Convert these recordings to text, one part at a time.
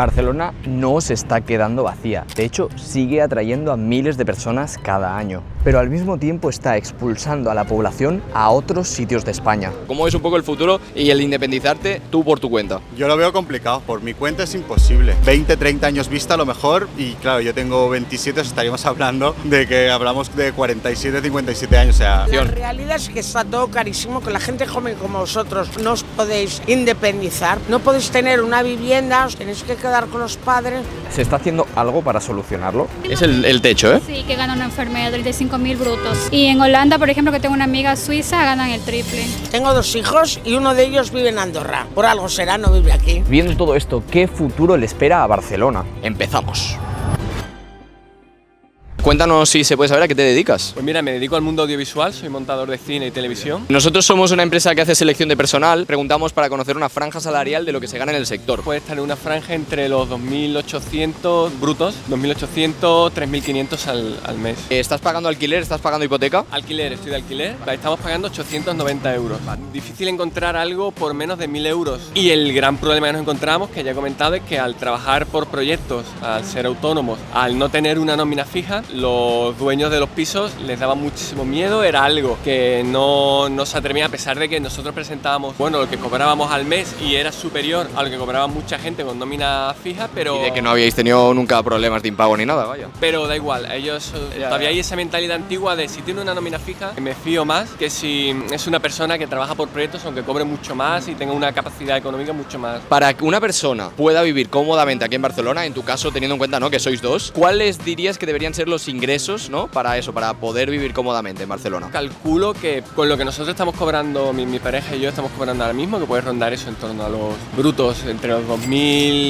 Barcelona no se está quedando vacía, de hecho sigue atrayendo a miles de personas cada año, pero al mismo tiempo está expulsando a la población a otros sitios de España. ¿Cómo es un poco el futuro y el independizarte tú por tu cuenta? Yo lo veo complicado, por mi cuenta es imposible. 20, 30 años vista a lo mejor, y claro, yo tengo 27, estaríamos hablando de que hablamos de 47, 57 años, o sea... La realidad es que está todo carísimo, que la gente joven como vosotros no os podéis independizar, no podéis tener una vivienda, os tenéis que quedar con los padres. ¿Se está haciendo algo para solucionarlo? Es el techo, ¿eh? Sí, que gana una enfermera 35.000 brutos. Y en Holanda, por ejemplo, que tengo una amiga suiza, ganan el triple. Tengo 2 hijos y uno de ellos vive en Andorra. Por algo será, no vive aquí. Viendo todo esto, ¿qué futuro le espera a Barcelona? Empezamos. Cuéntanos si se puede saber a qué te dedicas. Pues mira, me dedico al mundo audiovisual, soy montador de cine y televisión. Nosotros somos una empresa que hace selección de personal, preguntamos para conocer una franja salarial de lo que se gana en el sector. Puede estar en una franja entre los 2.800 brutos, 2.800, 3.500 al mes. ¿Estás pagando alquiler? ¿Estás pagando hipoteca? Alquiler, estoy de alquiler, estamos pagando 890 euros. Difícil encontrar algo por menos de 1.000 euros. Y el gran problema que nos encontramos, que ya he comentado, es que al trabajar por proyectos, al ser autónomos, al no tener una nómina fija, los dueños de los pisos les daba muchísimo miedo, era algo que no se atrevía, a pesar de que nosotros presentábamos, bueno, lo que cobrábamos al mes y era superior a lo que cobraba mucha gente con nómina fija, pero... Y de que no habíais tenido nunca problemas de impago ni nada, vaya. Pero da igual, ellos todavía hay esa mentalidad antigua de si tiene una nómina fija, me fío más que si es una persona que trabaja por proyectos, aunque cobre mucho más y tenga una capacidad económica mucho más. Para que una persona pueda vivir cómodamente aquí en Barcelona, en tu caso teniendo en cuenta, ¿no?, que sois dos, ¿cuáles dirías que deberían ser los ingresos, ¿no?, para eso, para poder vivir cómodamente en Barcelona? Calculo que con lo que nosotros estamos cobrando, mi pareja y yo estamos cobrando ahora mismo, que puede rondar eso en torno a los brutos, entre los 2.000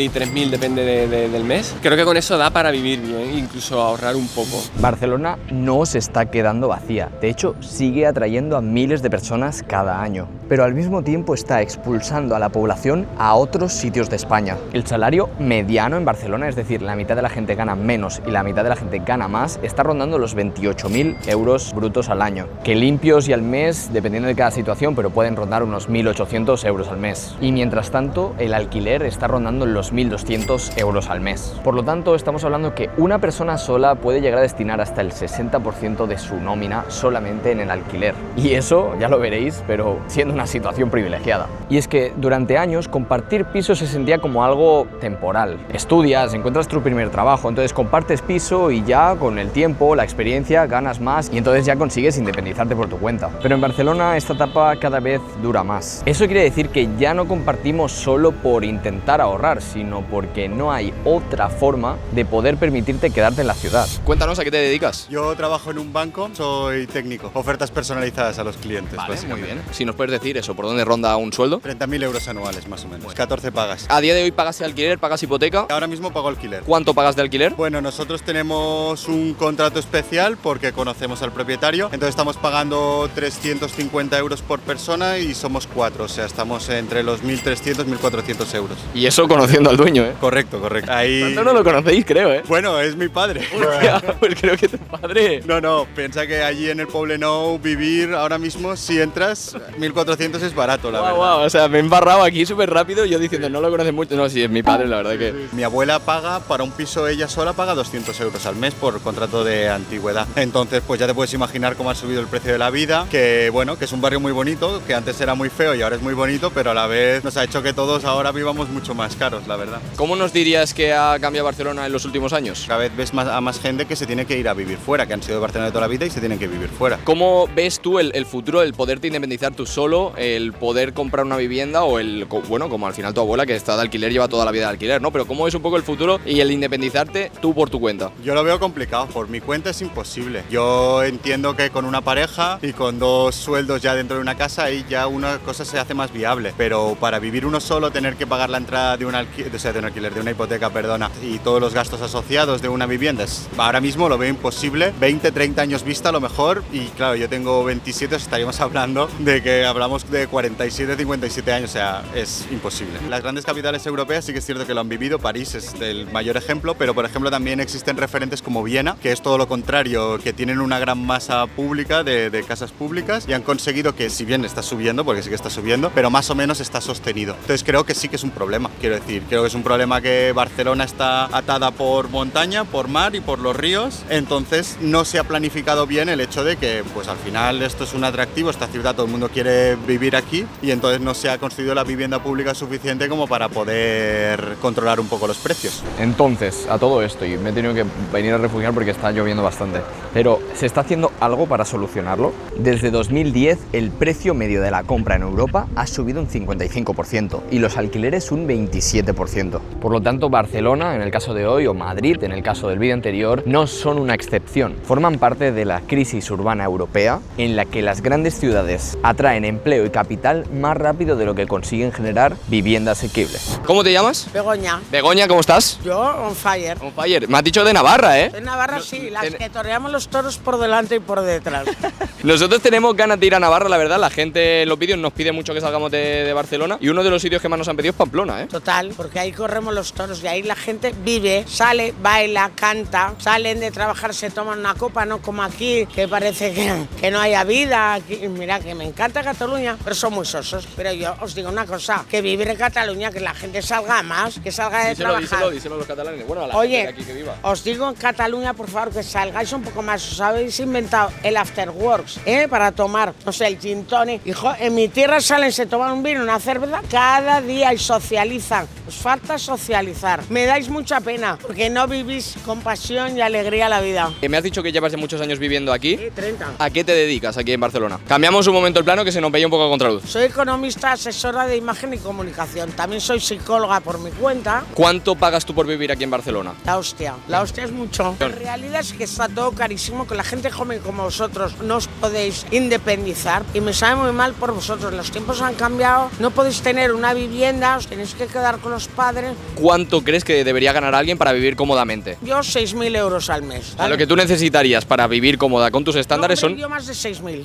y 3.000, depende del mes. Creo que con eso da para vivir bien, incluso ahorrar un poco. Barcelona no se está quedando vacía, de hecho sigue atrayendo a miles de personas cada año, pero al mismo tiempo está expulsando a la población a otros sitios de España. El salario mediano en Barcelona, es decir, la mitad de la gente gana menos y la mitad de la gente gana más, está rondando los 28.000 euros brutos al año, que limpios y al mes, dependiendo de cada situación, pero pueden rondar unos 1.800 euros al mes. Y mientras tanto, el alquiler está rondando los 1.200 euros al mes. Por lo tanto, estamos hablando que una persona sola puede llegar a destinar hasta el 60% de su nómina solamente en el alquiler. Y eso, ya lo veréis, pero siendo una situación privilegiada. Y es que durante años compartir piso se sentía como algo temporal. Estudias, encuentras tu primer trabajo, entonces compartes piso y ya con el tiempo, la experiencia, ganas más y entonces ya consigues independizarte por tu cuenta. Pero en Barcelona esta etapa cada vez dura más. Eso quiere decir que ya no compartimos solo por intentar ahorrar, sino porque no hay otra forma de poder permitirte quedarte en la ciudad. Cuéntanos a qué te dedicas. Yo trabajo en un banco, soy técnico, ofertas personalizadas a los clientes. Vale, muy básicamente. bien. Si nos puedes decir eso, ¿por dónde ronda un sueldo? 30.000 euros anuales más o menos, 14 pagas. A día de hoy pagas alquiler, pagas hipoteca. Ahora mismo pago alquiler. ¿Cuánto pagas de alquiler? Bueno, nosotros tenemos un contrato especial porque conocemos al propietario, entonces estamos pagando 350 euros por persona y somos 4, o sea, estamos entre los 1.300 y 1.400 euros. Y eso conociendo al dueño, ¿eh? Correcto, correcto. Ahí... ¿Cuánto no lo conocéis, creo, eh? Bueno, es mi padre. Hostia, pues creo que tu padre... No, piensa que allí en el Poblenou vivir ahora mismo, si entras, 1.400 es barato, la verdad. Wow, o sea, me he embarrado aquí súper rápido, yo diciendo, no lo conoces mucho. No, sí, es mi padre, la verdad que... Mi abuela paga, para un piso ella sola, paga 200 euros al mes por contrato de antigüedad. Entonces, pues ya te puedes imaginar cómo ha subido el precio de la vida, que bueno, que es un barrio muy bonito, que antes era muy feo y ahora es muy bonito, pero a la vez nos ha hecho que todos ahora vivamos mucho más caros, la verdad. ¿Cómo nos dirías que ha cambiado Barcelona en los últimos años? Cada vez ves a más gente que se tiene que ir a vivir fuera, que han sido de Barcelona de toda la vida y se tienen que vivir fuera. ¿Cómo ves tú el futuro, el poderte independizar tú solo, el poder comprar una vivienda o bueno, como al final tu abuela que está de alquiler, lleva toda la vida de alquiler, ¿no? Pero ¿cómo es un poco el futuro y el independizarte tú por tu cuenta? Yo lo veo complicado, por mi cuenta es imposible. Yo entiendo que con una pareja y con 2 sueldos ya dentro de una casa, ahí ya una cosa se hace más viable. Pero para vivir uno solo, tener que pagar la entrada de un alquiler, de una hipoteca, perdona, y todos los gastos asociados de una vivienda, ahora mismo lo veo imposible. 20, 30 años vista a lo mejor, y claro, yo tengo 27, estaríamos hablando de que hablamos de 47, 57 años, o sea, es imposible. Las grandes capitales europeas sí que es cierto que lo han vivido, París es el mayor ejemplo, pero por ejemplo también existen referentes como Viena, llena, que es todo lo contrario, que tienen una gran masa pública de casas públicas y han conseguido que, si bien está subiendo, porque sí que está subiendo, pero más o menos está sostenido. Entonces creo que sí que es un problema, quiero decir, creo que es un problema que Barcelona está atada por montaña, por mar y por los ríos, entonces no se ha planificado bien el hecho de que pues al final esto es un atractivo, esta ciudad todo el mundo quiere vivir aquí y entonces no se ha construido la vivienda pública suficiente como para poder controlar un poco los precios. Entonces, a todo esto, y me he tenido que venir a refugiar porque está lloviendo bastante, pero ¿se está haciendo algo para solucionarlo? Desde 2010 el precio medio de la compra en Europa ha subido un 55% y los alquileres un 27%. Por lo tanto, Barcelona, en el caso de hoy, o Madrid, en el caso del vídeo anterior, no son una excepción. Forman parte de la crisis urbana europea en la que las grandes ciudades atraen empleo y capital más rápido de lo que consiguen generar vivienda asequible. ¿Cómo te llamas? Begoña, Begoña, ¿cómo estás? yo on fire. On fire. Me has dicho de Navarra, ¿eh? En Navarra sí, las que toreamos los toros por delante y por detrás. Nosotros tenemos ganas de ir a Navarra, la verdad. La gente en los vídeos nos pide mucho que salgamos de Barcelona y uno de los sitios que más nos han pedido es Pamplona, ¿eh? Total, porque ahí corremos los toros y ahí la gente vive, sale, baila, canta, salen de trabajar, se toman una copa, no como aquí, que parece que no haya vida. Aquí, mira, que me encanta Cataluña, pero son muy sosos. Pero yo os digo una cosa, que vivir en Cataluña, que la gente salga más, que salga de trabajar. Díselo a los catalanes. Bueno, a la Oye, gente de aquí que viva. os digo en Cataluña, por favor, que salgáis un poco más. Os habéis inventado el after works, para tomar, no sé, el gin tonic. Hijo, en mi tierra salen, se toman un vino, una cerveza cada día y socializan. Os falta socializar. Me dais mucha pena, porque no vivís con pasión y alegría la vida. Me has dicho que llevas muchos años viviendo aquí. 30. ¿A qué te dedicas aquí en Barcelona? Cambiamos un momento el plano que se nos veía un poco a contraluz. Soy economista, asesora de imagen y comunicación. También soy psicóloga por mi cuenta. ¿Cuánto pagas tú por vivir aquí en Barcelona? La hostia es mucho. En realidad es que está todo carísimo, que la gente joven como vosotros no os podéis independizar y me sabe muy mal por vosotros. Los tiempos han cambiado, no podéis tener una vivienda, os tenéis que quedar con los padres. ¿Cuánto crees que debería ganar alguien para vivir cómodamente? Yo 6.000 euros al mes. ¿vale? Lo que tú necesitarías para vivir cómoda con tus estándares No, hombre, yo más de 6.000.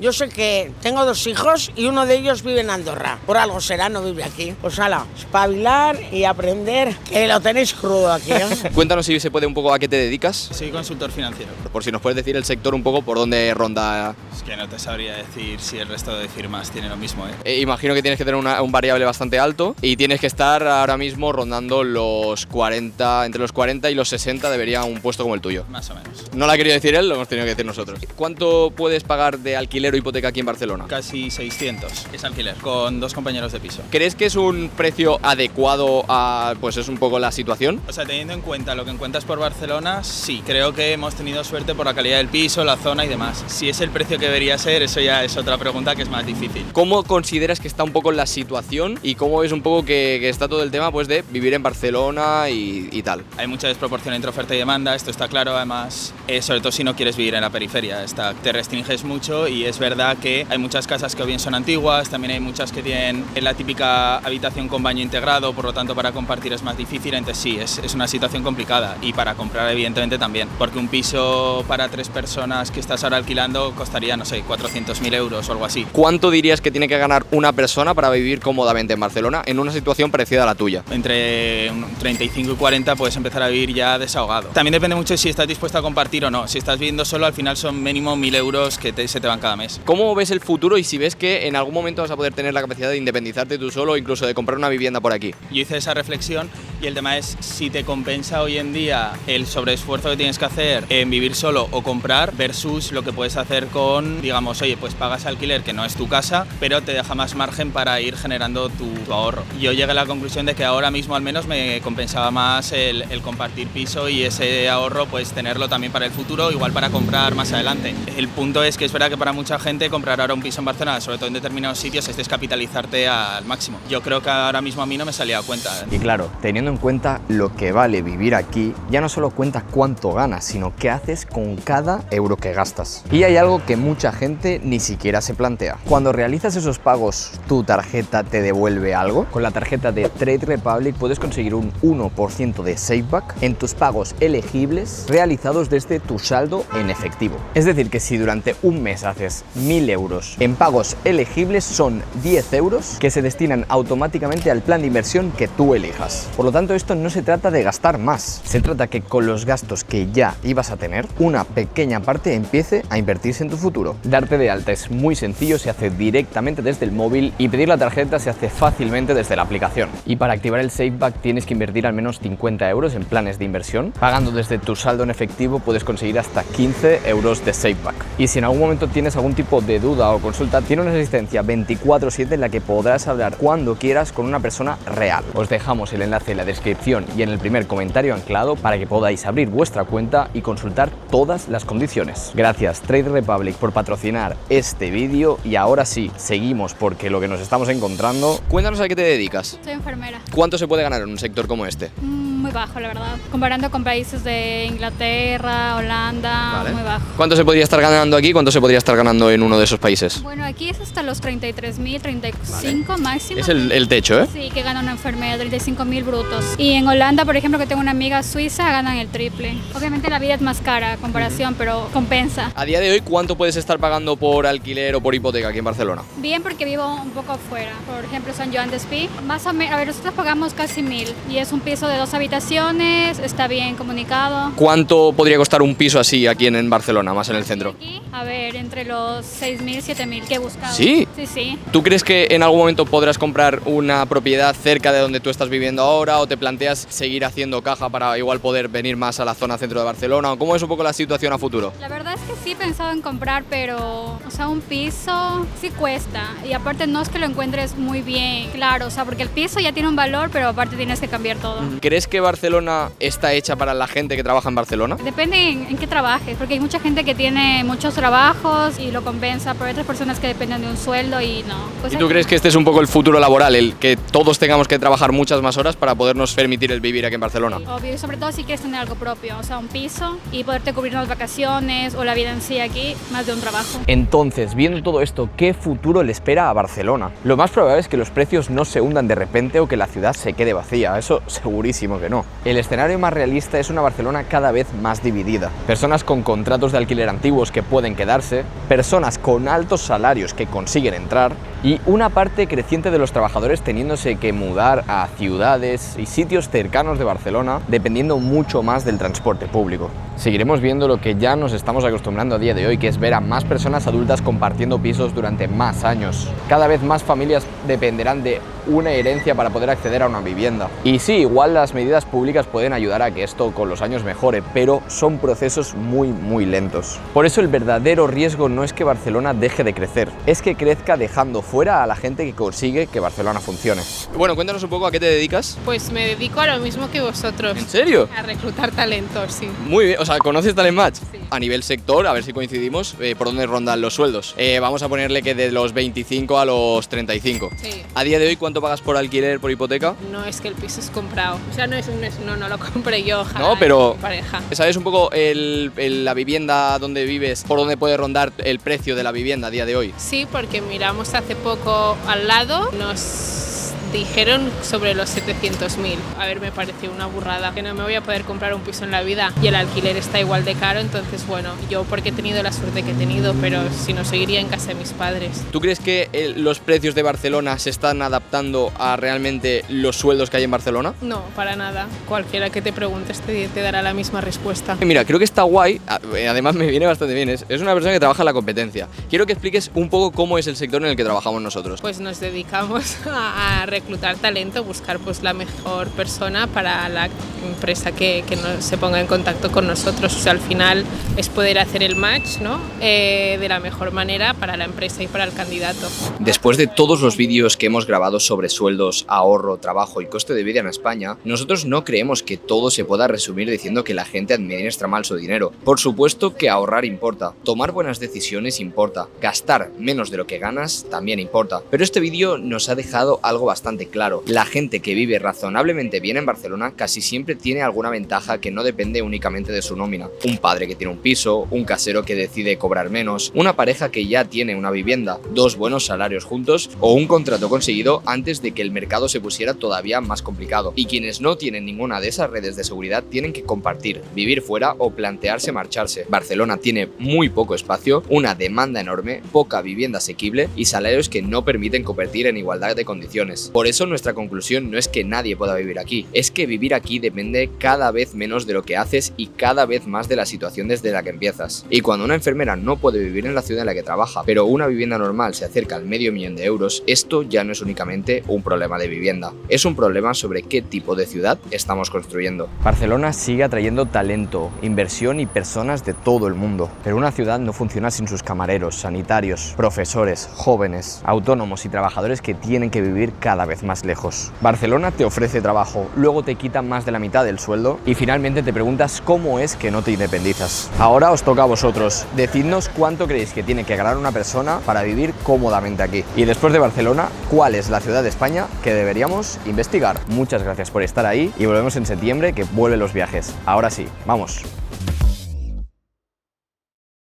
Yo sé que tengo 2 hijos y uno de ellos vive en Andorra. Por algo será, no vive aquí. Pues ala, espabilar y aprender, que lo tenéis crudo aquí, ¿eh? Cuéntanos si se puede un poco a qué te dedicas. Soy consultor financiero. Por si nos puedes decir el sector un poco por dónde ronda. Es que no te sabría decir si el resto de firmas tiene lo mismo, ¿eh? Imagino que tienes que tener un variable bastante alto y tienes que estar ahora mismo rondando los 40, entre los 40 y los 60 debería un puesto como el tuyo. Más o menos. No lo ha querido decir él, lo hemos tenido que decir nosotros. ¿Cuánto puedes pagar de alquiler o hipoteca aquí en Barcelona? Casi 600 es alquiler, con 2 compañeros de piso. ¿Crees que es un precio adecuado a, pues es un poco la situación? O sea, teniendo en cuenta lo que encuentras por Barcelona, sí. Creo que hemos tenido suerte por la calidad del piso, la zona y demás. Si es el precio que debería ser, eso ya es otra pregunta que es más difícil. ¿Cómo consideras que está un poco la situación y cómo ves un poco que está todo el tema pues de vivir en Barcelona y tal? Hay mucha desproporción entre oferta y demanda, esto está claro, además, sobre todo si no quieres vivir en la periferia, te restringes mucho y es verdad que hay muchas casas que o bien son antiguas, también hay muchas que tienen la típica habitación con baño integrado, por lo tanto para compartir es más difícil, entonces sí, es una situación complicada y para comprar evidentemente también, porque un piso para 3 personas que estás ahora alquilando costaría, no sé, 400.000 euros o algo así. ¿Cuánto dirías que tiene que ganar una persona para vivir cómodamente en Barcelona en una situación parecida a la tuya? Entre 35 y 40 puedes empezar a vivir ya desahogado. También depende mucho de si estás dispuesto a compartir o no. Si estás viviendo solo, al final son mínimo 1.000 euros que se te van cada mes. ¿Cómo ves el futuro y si ves que en algún momento vas a poder tener la capacidad de independizarte tú solo o incluso de comprar una vivienda por aquí? Yo hice esa reflexión y el tema es si te compensa hoy en día el sobreesfuerzo que tienes que hacer en vivir solo o comprar versus lo que puedes hacer con, digamos, oye, pues pagas alquiler que no es tu casa, pero te deja más margen para ir generando tu ahorro. Yo llegué a la conclusión de que ahora mismo al menos me compensaba más el compartir piso y ese ahorro pues tenerlo también para el futuro, igual para comprar más adelante. El punto es que es verdad que para mucha gente comprar ahora un piso en Barcelona, sobre todo en determinados sitios, es descapitalizarte al máximo. Yo creo que ahora mismo a mí no me salía a cuenta. Y claro, teniendo en cuenta lo que vale vivir aquí, ya no solo cuenta cuánto ganas, sino qué haces con cada euro que gastas. Y hay algo que mucha gente ni siquiera se plantea. Cuando realizas esos pagos, ¿tu tarjeta te devuelve algo? Con la tarjeta de Trade Republic puedes conseguir un 1% de Safeback en tus pagos elegibles realizados desde tu saldo en efectivo. Es decir, que si durante un mes haces 1.000 euros en pagos elegibles, son 10 euros que se destinan automáticamente al plan de inversión que tú elijas. Por lo tanto, tanto, esto no se trata de gastar más, se trata que con los gastos que ya ibas a tener, una pequeña parte empiece a invertirse en tu futuro. Darte de alta es muy sencillo, se hace directamente desde el móvil y pedir la tarjeta se hace fácilmente desde la aplicación. Y para activar el SafeBack tienes que invertir al menos 50 euros en planes de inversión. Pagando desde tu saldo en efectivo puedes conseguir hasta 15 euros de SafeBack. Y si en algún momento tienes algún tipo de duda o consulta, tiene una asistencia 24/7 en la que podrás hablar cuando quieras con una persona real. Os dejamos el enlace en la descripción y en el primer comentario anclado para que podáis abrir vuestra cuenta y consultar todas las condiciones. Gracias Trade Republic por patrocinar este vídeo y ahora sí, seguimos porque lo que nos estamos encontrando... Cuéntanos a qué te dedicas. Soy enfermera. ¿Cuánto se puede ganar en un sector como este? Muy bajo, la verdad. Comparando con países de Inglaterra, Holanda, Vale. muy bajo. ¿Cuánto se podría estar ganando aquí? ¿Cuánto se podría estar ganando en uno de esos países? Bueno, aquí es hasta los 33.000, 35 máximo. Es el techo, ¿eh? Sí, que gana una enfermera, 35.000 brutos. Y en Holanda, por ejemplo, que tengo una amiga suiza, ganan el triple. Obviamente la vida es más cara a comparación, pero compensa. A día de hoy, ¿cuánto puedes estar pagando por alquiler o por hipoteca aquí en Barcelona? Bien, porque vivo un poco afuera. Por ejemplo, San Joan Despí. Más o menos, a ver, nosotros pagamos casi 1.000 y es un piso de 2 habitaciones, está bien comunicado. ¿Cuánto podría costar un piso así aquí en Barcelona, más en el centro? Aquí, a ver, entre los 6.000, 7.000 que he buscado. ¿Sí? Sí, sí. ¿Tú crees que en algún momento podrás comprar una propiedad cerca de donde tú estás viviendo ahora o te planteas seguir haciendo caja para igual poder venir más a la zona centro de Barcelona? ¿O cómo es un poco la situación a futuro? La verdad es que sí he pensado en comprar, pero, o sea, un piso sí cuesta. Y aparte no es que lo encuentres muy bien, claro, o sea, porque el piso ya tiene un valor, pero aparte tienes que cambiar todo. ¿Crees que Barcelona está hecha para la gente que trabaja en Barcelona? Depende en qué trabajes, porque hay mucha gente que tiene muchos trabajos y lo compensa, pero hay otras personas que dependen de un sueldo y no. Pues ¿Y tú crees que este es un poco el futuro laboral, el que todos tengamos que trabajar muchas más horas para podernos permitir el vivir aquí en Barcelona? Obvio, y sobre todo si quieres tener algo propio, o sea, un piso y poderte cubrir las vacaciones o la vida en sí aquí, más de un trabajo. Entonces, viendo todo esto, ¿qué futuro le espera a Barcelona? Lo más probable es que los precios no se hundan de repente o que la ciudad se quede vacía, eso segurísimo que no. El escenario más realista es una Barcelona cada vez más dividida. Personas con contratos de alquiler antiguos que pueden quedarse, personas con altos salarios que consiguen entrar y una parte creciente de los trabajadores teniéndose que mudar a ciudades y sitios cercanos de Barcelona dependiendo mucho más del transporte público. Seguiremos viendo lo que ya nos estamos acostumbrando a día de hoy, que es ver a más personas adultas compartiendo pisos durante más años. Cada vez más familias dependerán de una herencia para poder acceder a una vivienda. Y sí, igual las medidas públicas pueden ayudar a que esto con los años mejore, pero son procesos muy lentos. Por eso el verdadero riesgo no es que Barcelona deje de crecer, es que crezca dejando fuera a la gente que consigue que Barcelona funcione. Bueno, cuéntanos un poco a qué te dedicas. Pues me dedico a lo mismo que vosotros. ¿En serio? A reclutar talentos, sí. Muy bien, o sea, ¿conoces Talent Match? Sí. A nivel sector, a ver si coincidimos, ¿por dónde rondan los sueldos? Vamos a ponerle que de los 25 a los 35. Sí. A día de hoy, ¿cuánto pagas por alquiler, por hipoteca? No es que el piso es comprado. O sea, no lo compré yo, ojalá. No, pero- Mi pareja. ¿Sabes un poco la vivienda donde vives, por dónde puede rondar el precio de la vivienda a día de hoy? Sí, porque miramos hace poco al lado, nos dijeron sobre los 700.000. A ver, me pareció una burrada, que no me voy a poder comprar un piso en la vida y el alquiler está igual de caro, entonces bueno, yo porque he tenido la suerte que he tenido, pero si no seguiría en casa de mis padres. ¿Tú crees que los precios de Barcelona se están adaptando a realmente los sueldos que hay en Barcelona? No, para nada. Cualquiera que te preguntes te dará la misma respuesta. Mira, creo que está guay, además me viene bastante bien, es una persona que trabaja en la competencia. Quiero que expliques un poco cómo es el sector en el que trabajamos nosotros. Pues nos dedicamos a reclutar talento, buscar pues la mejor persona para la empresa que se ponga en contacto con nosotros. O sea, al final es poder hacer el match, ¿no? De la mejor manera para la empresa y para el candidato. Después de todos los vídeos que hemos grabado sobre sueldos, ahorro, trabajo y coste de vida en España, nosotros no creemos que todo se pueda resumir diciendo que la gente administra mal su dinero. Por supuesto que ahorrar importa, tomar buenas decisiones importa, gastar menos de lo que ganas también importa. Pero este vídeo nos ha dejado algo bastante claro. La gente que vive razonablemente bien en Barcelona casi siempre tiene alguna ventaja que no depende únicamente de su nómina. Un padre que tiene un piso, un casero que decide cobrar menos, una pareja que ya tiene una vivienda, dos buenos salarios juntos o un contrato conseguido antes de que el mercado se pusiera todavía más complicado. Y quienes no tienen ninguna de esas redes de seguridad tienen que compartir, vivir fuera o plantearse marcharse. Barcelona tiene muy poco espacio, una demanda enorme, poca vivienda asequible y salarios que no permiten competir en igualdad de condiciones. Por eso nuestra conclusión no es que nadie pueda vivir aquí, es que vivir aquí depende cada vez menos de lo que haces y cada vez más de la situación desde la que empiezas. Y cuando una enfermera no puede vivir en la ciudad en la que trabaja, pero una vivienda normal se acerca al $500.000 de euros, esto ya no es únicamente un problema de vivienda, es un problema sobre qué tipo de ciudad estamos construyendo. Barcelona sigue atrayendo talento, inversión y personas de todo el mundo, pero una ciudad no funciona sin sus camareros, sanitarios, profesores, jóvenes, autónomos y trabajadores que tienen que vivir cada vez más lejos. Barcelona te ofrece trabajo, luego te quita más de la mitad del sueldo y finalmente te preguntas cómo es que no te independizas. Ahora os toca a vosotros, decidnos cuánto creéis que tiene que ganar una persona para vivir cómodamente aquí. Y después de Barcelona, ¿cuál es la ciudad de España que deberíamos investigar? Muchas gracias por estar ahí y volvemos en septiembre, que vuelven los viajes. Ahora sí, vamos.